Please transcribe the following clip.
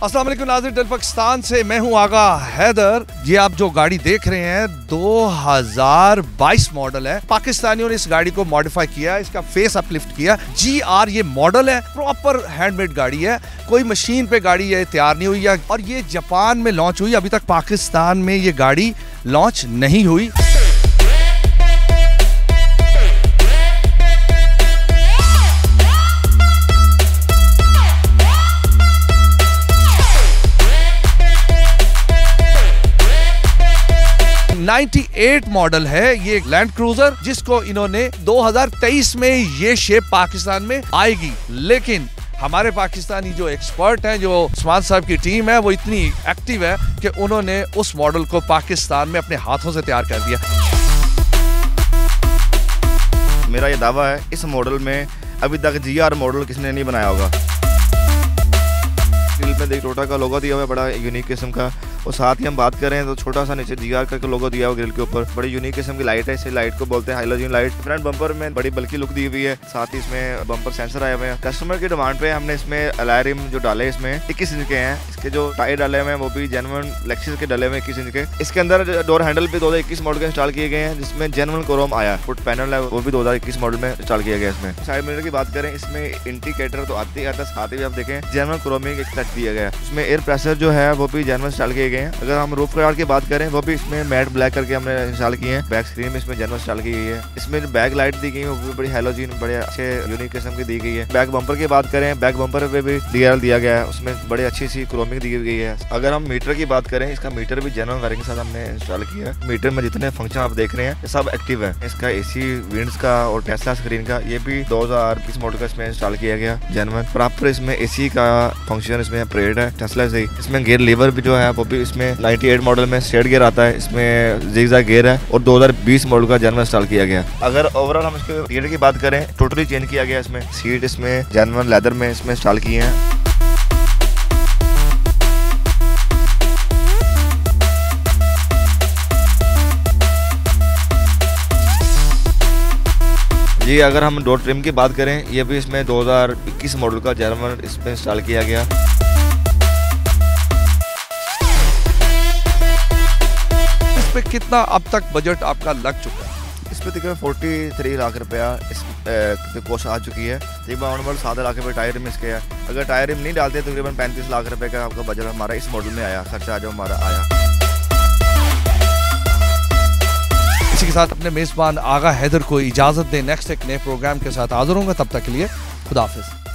अस्सलाम वालेकुम नाज़रीन, टेल पाकिस्तान से मैं हूं आगा हैदर। ये आप जो गाड़ी देख रहे हैं 2022 मॉडल है। पाकिस्तानियों ने इस गाड़ी को मॉडिफाई किया, इसका फेस अपलिफ्ट किया। GR ये मॉडल है, प्रॉपर हैंडमेड गाड़ी है, कोई मशीन पे गाड़ी ये तैयार नहीं हुई है और ये जापान में लॉन्च हुई। अभी तक पाकिस्तान में ये गाड़ी लॉन्च नहीं हुई। '98 मॉडल है ये लैंड क्रूजर, जिसको इन्होंने 2023 में ये शेप पाकिस्तान में आएगी। लेकिन हमारे पाकिस्तानी जो एक्सपर्ट हैं, जो उस्मान साहब की टीम है, वो इतनी एक्टिव है कि उन्होंने उस मॉडल को पाकिस्तान में अपने हाथों से तैयार कर दिया। मेरा ये दावा है, इस मॉडल में अभी तक GR मॉडल किसने नहीं बनाया होगा। में देख टोटा का लोगो दिया हुआ है, बड़ा यूनिक किस्म का। और साथ ही हम बात करें तो छोटा सा नीचे GR का लोगो दिया हुआ ग्रिल के ऊपर। बड़ी यूनिक किस्म की लाइट है, इस लाइट को बोलते हैं हाइलोजन लाइट। फ्रंट बम्पर में बड़ी बल्कि लुक दी हुई है, साथ ही इसमें बम्पर सेंसर आए हुए हैं। कस्टमर की डिमांड पे हमने इसमें अलॉय रिम जो डाले, इसमें 21 इंच के हैं। इसके जो टायर डाले हुए हैं वो भी जेन्युइन लेक्सस के डाले हुए हैं 21 इंच के। इसके अंदर डोर हैंडल भी 2021 मॉडल के इंस्टॉल किए गए हैं, जिसमें जेन्युइन क्रोम आया। फुट पैनल है वो भी 2021 मॉडल में इंस्टॉल किया गया। इसमें साइड मिरर की बात करें, इसमें इंडिकेटर तो आते ही आता है, साथ ही आप देखें जेन्युइन क्रोमिंग एक टच दिया गया है। इसमें एयर प्रेशर जो है वो भी जेन्युइन इंस्टॉल किए गए हैं। अगर हम रूफ गार्ड की बात करें वो भी इसमें मैट ब्लैक करके हमने इंस्टॉल किए हैं। बैक स्क्रीन में इसमें जेन्युइन इंस्टॉल की गई है। इसमें जो बैक लाइट दी गई है वो भी बड़ी हैलोजन, बड़े अच्छे यूनिक किस्म की दी गई है। बैक बम्पर की बात करें, बैक बम्पर पे भी DRL दिया गया है, उसमें बड़ी अच्छी सी क्रोमिंग दी गई है। अगर हम मीटर की बात करें, इसका मीटर भी जेन्युइन वायरिंग के साथ हमने इंस्टॉल किया है। मीटर में जितने फंक्शन आप देख रहे हैं ये सब एक्टिव है। इसका AC विंड्स का और टेस्ला स्क्रीन का ये भी 2021 मॉडल का इसमें इंस्टॉल किया गया जेन्युइन। प्रॉपर इसमें AC का फंक्शन इसमें अपग्रेड है टेस्ला से। इसमें गियर लीवर भी जो है वो भी इसमें 98 मॉडल में स्ट्रेट गियर आता है, इसमें जिगजैग गियर है और 2020 मॉडल का जेन्युइन इंस्टॉल किया गया। अगर ओवरऑल हम इसके सीट की बात करें, टोटली चेंज किया गया। इसमें सीट इसमें जेन्युइन लेदर में इसमें इंस्टॉल किए हैं। जी अगर हम डोर ट्रिम की बात करें, ये भी इसमें 2021 मॉडल का जेन्युइन इसमें इंस्टॉल किया गया। इस पे कितना अब तक बजट आपका लग चुका है? इस पर तकरीबन 43 लाख रुपया इस कॉस्ट आ चुकी है। तकरीबन ऑनवर्ड 7 लाख रुपये टायर रिम इसके है। अगर टायर रिम नहीं डालते तो तकरीबन 35 लाख रुपये का आपका बजट हमारा इस मॉडल में आया, खर्चा जो हमारा आया। इसी के साथ अपने मेज़बान आगा हैदर को इजाज़त दें। नेक्स्ट एक नए प्रोग्राम के साथ हाजिर होंगे, तब तक के लिए खुदा हाफिज़।